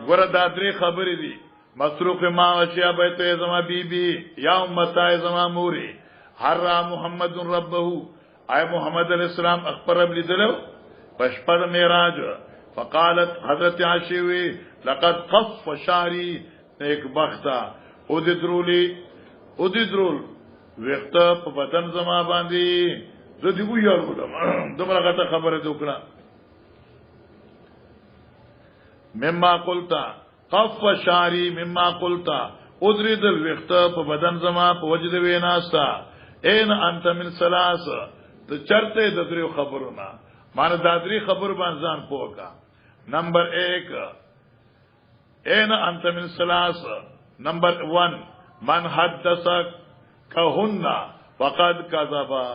وردا درې خبرې دي مسروق ما اشیا بیت زما بیبي یا امتا زما موري هر محمد ربه اي محمد عليه السلام اخبر بلیدلو پشپد معراج فقالت حضرت عائشہ لقد قف شعري ایک بختا ادرول وقت په بدن زما باندې زدي وو یار کوم دمره غته خبره وکړه مما قلتا قف شعري مما قلتا ادرد الوقت په بدن زما په وجد ویناستا اين انت من ثلاث ته چرته د درو خبرونه مان د درې خبر باندې ځان پوکا نمبر 1 اين انت من ثلاث نمبر 1 من حدثك كهن فقد كذبا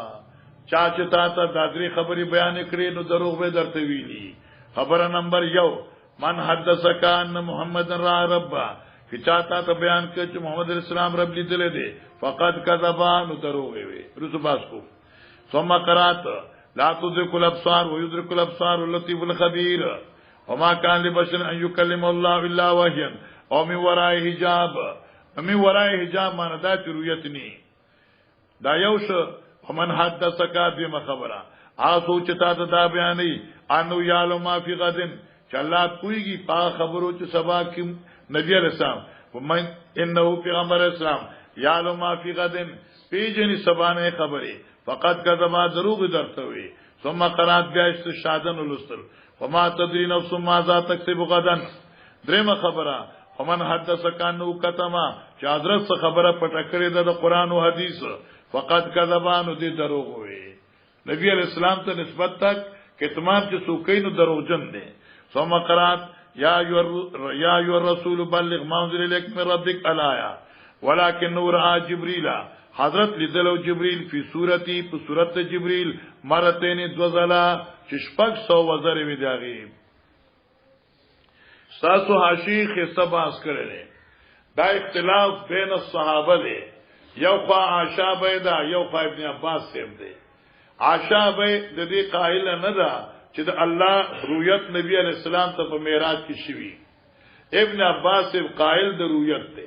چاچتا ته د درې خبري بیان کړې نو دروغ به درته ویلي خبره نمبر 1 من حدثك ان محمد را رب کی چاہتا ته بیان کړ چې محمد اسلام رب لیدل دي فقط کذبا نو دروغ وي رسو باس کو ثم قرات لا تدرك الابصار ويدرك الابصار اللطيف الخبير وما كان لبشر ان يكلم الله الا وحيا او من وراء حجاب معنی دا رؤیتنی دا یوش ومن حدثك بما خبره سوچ تا دا بیانې انو یالو ما فی غدن چلا کویږي پا خبرو چې سبا کې نبی علیہ السلام ومن انه پیغمبر اسلام یالو ما فی غدن پیجنی سبانه خبره فقط کذبا دروغ درته وي ثم قرات بیا استشهادن ولستل وما تدري نفس ماذا تكسب غدا دریم خبره ومن حدث کانو کتما چې حضرت څخه خبره پټه کړې ده د قران او حدیث فقط کذبانو دي دروغ وي نبی علیہ السلام ته نسبت تک کتمان چې سوکینو دروغجن دي ثم قرات یا ایو الرسول بلغ ما انزل الیک من ربک الایا ولكن نور جبريل حضرت لیدلو جبريل فی صورتی په صورت جبريل مرتين دوزلا چشپک سو وزر وی داغي ساسو حاشی خصباس کړل دا اختلاف بین الصحابه دی یو خوا عائشہ بیدا یو خوا ابن عباس سیم دی عائشہ بی د دې قائل نه ده چې د الله رؤیت نبی علیہ السلام ته په معراج کې شوی ابن عباس قائل د رؤیت دی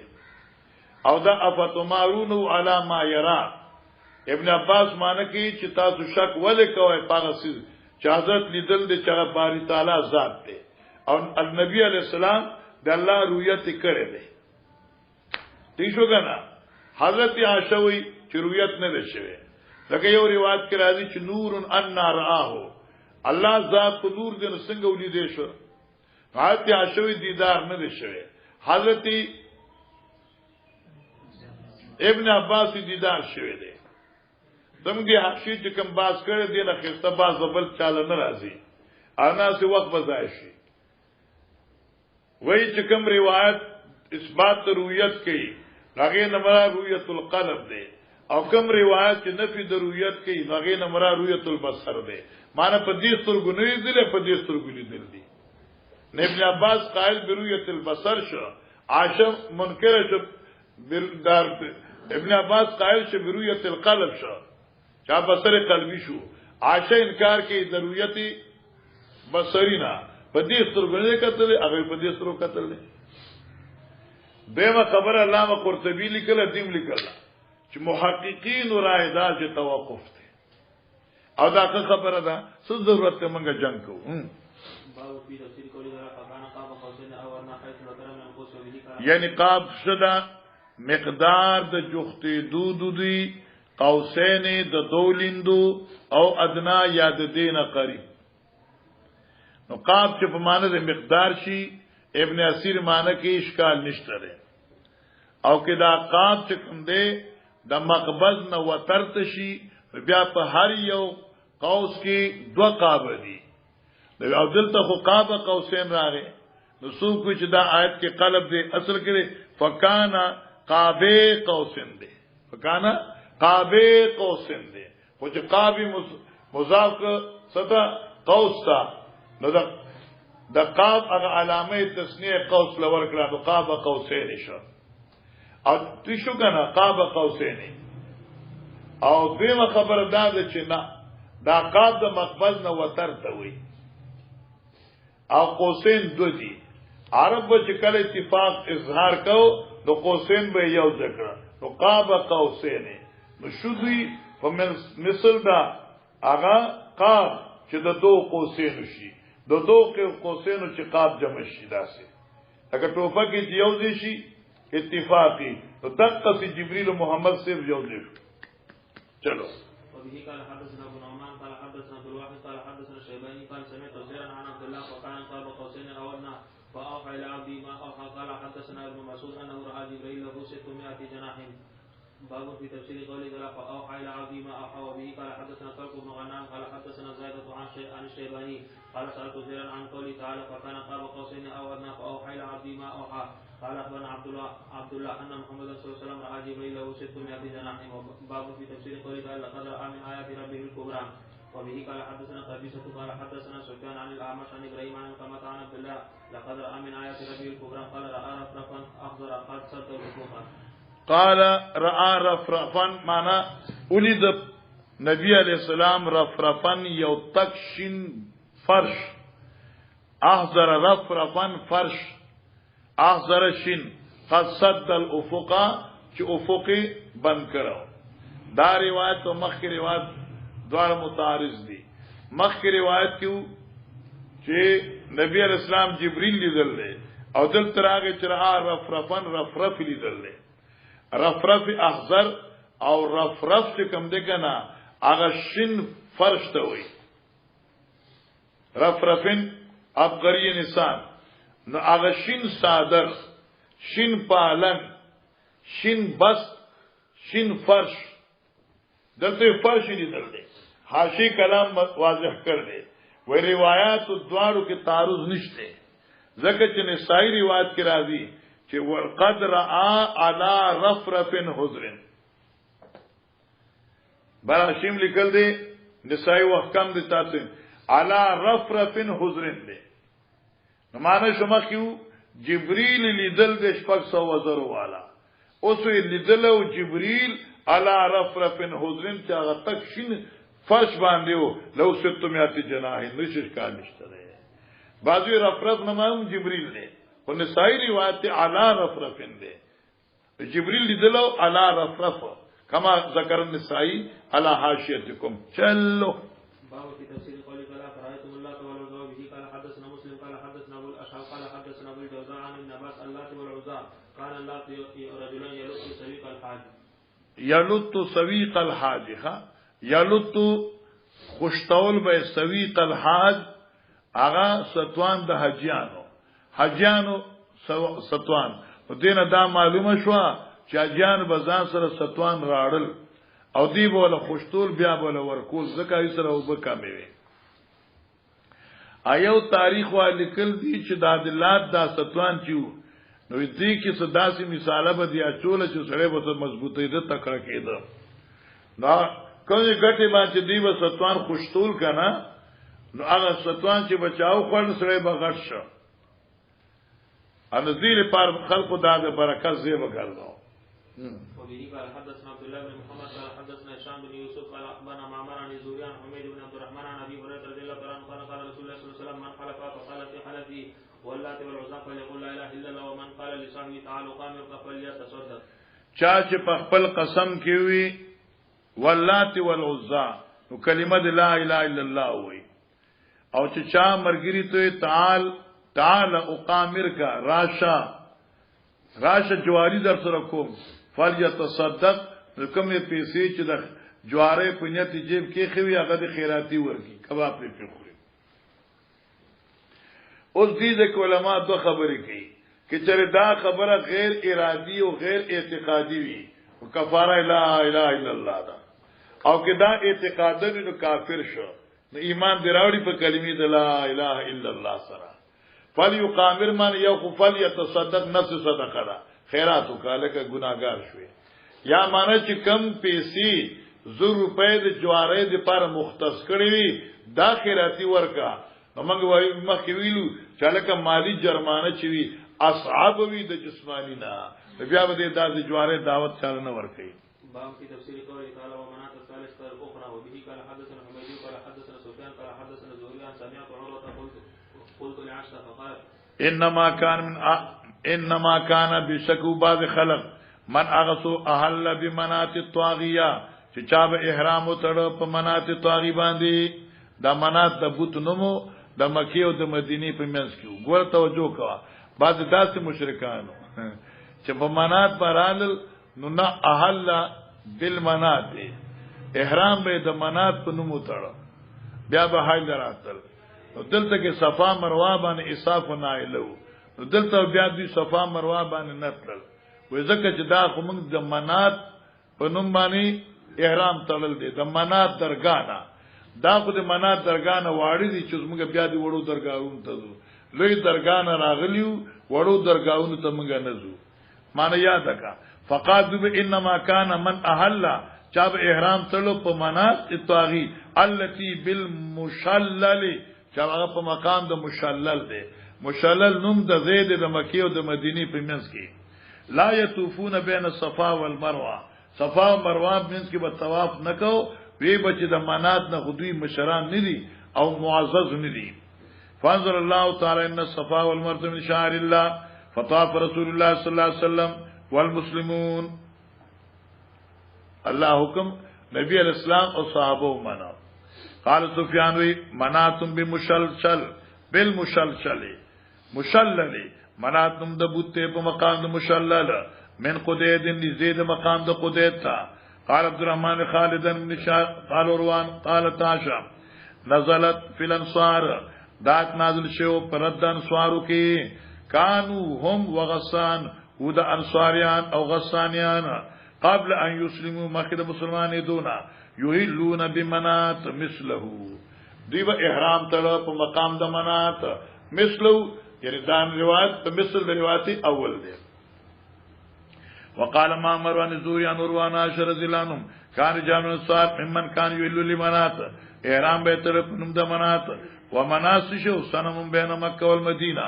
او دا افتمارون علی ما یرا ابن عباس معنی کی چې تاسو شک ولې کوئ پاغه سي چې حضرت لیدل د چا باری تعالی ذات دی او نبی علیہ السلام د الله رؤیت کړی دی دې شو کنه حضرت عائشہ وی چې رؤیت نه ده شوی لکه یو روایت کې راځي چې نور ان رآه الله ذات په نور دې څنګه ولیدې شو حضرت عائشہ وی دیدار نه ده شوی حضرت ابن عباس دیدار شوی دی زموږ حقشي چې کوم باز کړی دی نه خسته باز بل چاله نه راځي انا سي وخت بځای شي وای چې کوم روایت اثبات رؤیت کوي هغه نمرا رؤیت القلب دی او کوم روایت چې نفي د رؤیت کوي هغه نمرا رؤیت البصر دی معنی په دې سترګو نه دی په دې سترګو لیدل دي ابن عباس قائل برؤیت البصر شو عاشم منکر شو دار ابن عباس قائل شو برؤیت القلب شو چا بصر قلبی شو عائشہ انکار کوي ضرورت بصرینا په دې سترګو نه کتل هغه په دې سترګو کتل دیمه خبر علامه قرطبی لیکل دیم لیکل چې محققین رائے دا چې توقف دی او دا خبره ده څه ضرورت ته موږ جنگ کوو یعنی قاب شدا مقدار د جختی دودو دی قوسین د دولندو او ادنا یاد دین قریب نو قاب چې په معنی د مقدار شي ابن اسیر معنی کې اشکال نشته ده او کې دا قاب چې کوم دی د مقبض نه وترت شي بیا په هر یو قوس کې دو قاب دي او دلته خو قاب قوسین راغی نو څوک چې دا آیت کې قلب دی اصل کې فکانا قابه قوسین دی فکانا قابه قوسین دی خو چې قابی مضاف صدا قوس تا نو دا قاب هغه علامه تسنیه قوس لور کړه نو قاب قوسین شو او تو شو کنه قاب قوسین او دیمه خبر دا ده چې نه دا قاب د مقبض نه وتر ته وي او قوسین دو دي عرب چې کله اتفاق اظهار کو نو قوسین به یو ذکر نو قاب قوسین نو شو دوی په مثل دا هغه قاب چې د دو قوسین شي د دو قوسین چې قاب جمع شي داسې اگر ټوپه کې یو ځای شي اتفاقی تو تقص جبریل محمد سے یو دې چلو وبه قال حدثنا ابو نعمان قال حدثنا عبد الواحد قال حدثنا الشيباني قال سمعت زيد عن عبد الله وكان قاب قوسين او ادنى فاوحى الى عبدي ما اوحى قال حدثنا ابن مسعود انه راى جبريل له 600 جناح باب في تفسير قوله تعالى فاوحى الى عبدي ما اوحى وبه قال حدثنا طلق بن غنام قال حدثنا زائدة عن الشيباني قال سألت زيدا عن قوله تعالى فكان قاب قوسين او ادنى فاوحى الى عبدي ما اوحى قال اخبرنا عبد الله ان محمد صلى الله عليه وسلم راى جبريل له 600 جناح باب في تفسير قوله تعالى لقد راى من ايات ربه الكبرى وبه قال حدثنا قبيصة قال حدثنا سفيان عن الاعمش عن ابراهيم عن قامت عن عبد الله لقد راى من ايات ربه الكبرى قال راى رفرفا اخضر قد سد الوقوف قال راى رفرفا معنى ولد نبی علیہ السلام رفرفن یو تکشن فرش احضر رفرفن فرش احضر شن قد صد الافقا چې افقی بند کړو دا روایت او مخکې روایت دوار متعارض دي مخکې روایت کیو چې نبی علیہ السلام جبريل لیدل له او دل تراغه چې رفرفن رفرف لیدل له رفرف احضر او رفرف چې کوم دی کنه هغه شن فرش ته وي رفرفن ابقری نسان نو هغه شین صادر شین پالنگ، شین بست، شین فرش. دلته فرش لیدل دی. حاشی کلام واضح کر دی. و روایات دوارو کې تعارض نشته. ځکه چې نسائی روایت کې راځي چې وقد رأى على رفرف حضر. براشیم لیکل دی نسائی وحکم دی تاسو على رفرف حضر دی. نو معنی شما کیو جبریل لیدل د شپږ سو وزر والا. اوس لیدل او جبریل على رفرف حضر چې هغه تک شین فرش باندې وو لو ستمیات جناح نشش کا نشته ده. بعضی رفرف نمام جبریل دی او نسائی روایت علی رفرف دی. جبریل لیدلو علی رفرف کما ذکر النسائی علی حاشیتکم. چلو باب في تفسير قوله تعالى فرأيتم الله والعزى به قال حدثنا مسلم قال حدثنا ابو الاشعث قال حدثنا ابو الجوزاء عن ابن عباس اللات والعزى كان اللات رجلا يلط سويق الحاج. یلط سویق الحاج. یلط خوشتول به سویق الحاج آغا ستوان د حجیانو ستوان. او دینه دا معلومه شو چې حجیان بزان سره ستوان راړل او دی بوله خوشتول بیا بوله ورکول زکه سره وبکامي وي. ایو تاریخ والیکل دی چې د عدالت دا ستوان چیو نو دې کې صداسي مثاله به دی اچول چې سره به مضبوطی ده تکړه کېده. نو کومه ګټه باندې دی به ستوان خوشتول کنه نو هغه ستوان چې بچاو خپل سره به غټ شو. ان دې لپاره خلقو د برکت زیبه ګرځاو. وبه قال حدثنا عبد الله بن محمد قال حدثنا هشام بن يوسف قال اخبرنا معمر عن الزهري عن حميد بن عبد الرحمن عن ابي هريره رضي الله عنه قال قال رسول الله صلى الله عليه وسلم من حلف فقال في حلفه واللات والعزى فليقول لا اله الا الله ومن قال لصاحبه تعالوا قامر فليتصدق. چا چې په خپل قسم کې وي واللات والعزى نو کلمه لا اله الا الله وي. او چې چا مرګري ته تعال اقامر کا راشه جواری در سره کوم فلیتصدق. کومې پیسې چې د جواره په نیت جیب کې خوي هغه د خیراتی ورکی کباب په خوري. اوس دې علماء دو خبرې کوي چې چېرې دا خبره غیر ارادي او غیر اعتقادي وي او کفاره لا اله الا الله ده او کې دا اعتقادي نو کافر شو. نو ایمان دراوړي په کلمې د لا اله الا الله سره. فلیقامر من یو خفل یتصدق نفس صدقه ده خیرات وکاله که ګناګار شوی. یا معنی چې کم پیسې 100 روپے د جواره د پر مختص کړی وي دا خیراتی ورکا. موږ وایو مخکې ویلو چې لکه مالی جرمانه چوي اصحاب وی د جسمانی نه بیا به د جواره دعوت چاله نه ورکي. باب في تفسير قوله تعالى ومناة الثالثة الأخرى وبه قال حدثنا حميدي قال حدثنا سفيان قال حدثنا الزهري عن سمعت عروة قلت لعائشة فقال انما كان بشكو بعض خلق من اغسو احل بمنات الطاغیه چې چا به احرام وتړ په منات طاغی باندې. دا منات د بوت نومو د مکی او د مدینه په منځ کې ګور توجه کوا. بعض داسې مشرکانو چې په منات برال نو نه احل بالمنات احرام به د منات په نوم وتړ بیا به حج دراتل. نو دلته کې صفا مروه باندې اساف نه ایلو نو دلته بیا دې صفا مروه باندې نتل وې ځکه چې دا خو موږ د منات په نوم باندې احرام تړل دي. د منات درګانا دا خو د منات درګانا واړی دي چې موږ بیا دې وړو درګاون ته ځو. لوی درګانا راغلیو وړو درګاون ته موږ نه ځو. معنی یاد کا فقادو انما كان من احل چا به احرام تړلو په منات الطاغی التي بالمشلل چا هغه په مقام د مشلل دی. مشلل نوم د زید د مکی او د مدینه په منځ کې. لا یطوفون بین الصفا والمروه صفا او مروه منځ کې به طواف نکو وی بچ د منات نه خودی مشران ندي او معزز ندي. فانزل الله تعالی ان الصفا والمروه من شعائر الله فطاف رسول الله صلی الله علیه وسلم والمسلمون. الله حکم نبی علیہ السلام او صحابه منا. قال سفیان وی مناتم بمشلشل بالمشلشل مشلل مناتم د بوته په مقام د مشلل من قدید لزید مقام د قدید تا. قال عبد الرحمن خالد بن شاه قال روان قال تاشا نزلت فی الانصار دات نازل شو پردن سوارو کې کانو هم وغسان او د انصاریان او غسانیان قبل ان يسلموا مخد مسلمان دونا یحلون بمنات مثله دی به احرام تړه په مقام د منات مثله یعنی دان روایت په مثل روایت اول دی. وقال ما مروان زوري عن روان عاشر ذلانهم كان جامع الصاد ممن كان يحل لمنات احرام به تړه په نوم د منات ومناسک سنم بین مکه والمدینه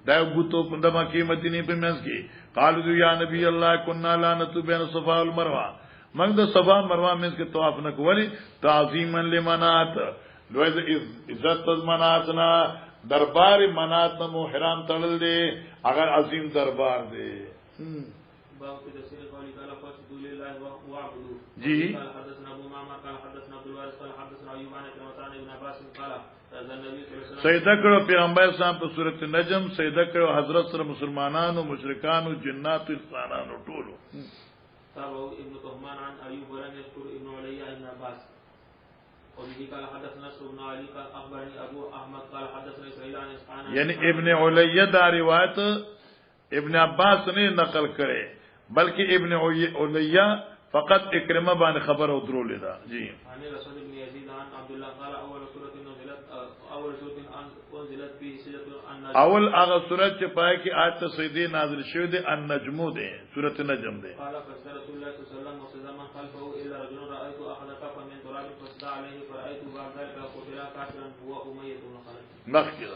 دا غوتو په د مکه مدینه په منځ کې قالو یا نبی الله كنا لا نتو بین صفا والمروه موږ د صفا مروه منځ کې طواف نه کولی تعظیما لمنات لوی عزت مناتنا دربار منات مو حرام تړل دي اگر عظیم دربار دي. باب في تفسير قوله تعالى فاسجدوا لله واعبدوا. جی قال حدثنا ابو معمر قال حدثنا عبد الوارث قال حدثنا ايوب عن ابن عباس قال سیدہ کړو پیغمبر اسلام په سورۃ النجم سیدہ کړو حضرت سره مسلمانانو مشرکانو جنات انسانانو ټولو. تابعه ابن طهمان عن ايوب ولم يذكر ابن علي ابن عباس. وبه قال حدثنا نصر بن علي قال اخبرني ابو احمد قال حدثنا اسرائيل عن اسحاق یعنی ابن علیہ دا روایت ابن عباس نے نقل کرے بلکہ ابن علیہ فقط اکرمہ باندې خبر او درو لیدا. جی عن رسول ابن يزيد عن عبد الله قال اول سوره نزلت انزلت فيه سجده النجم اول هغه سورۃ چې پای کې آیت سجدی نازل شوه دي النجم ده سورۃ النجم ده. قال فسر رسول الله صلى الله عليه وسلم وسلم خلفه الا رجل رايت احد كف من تراب فسد عليه فرايت بعد ذلك قتل كافرا هو اميه بن خلف. مخکې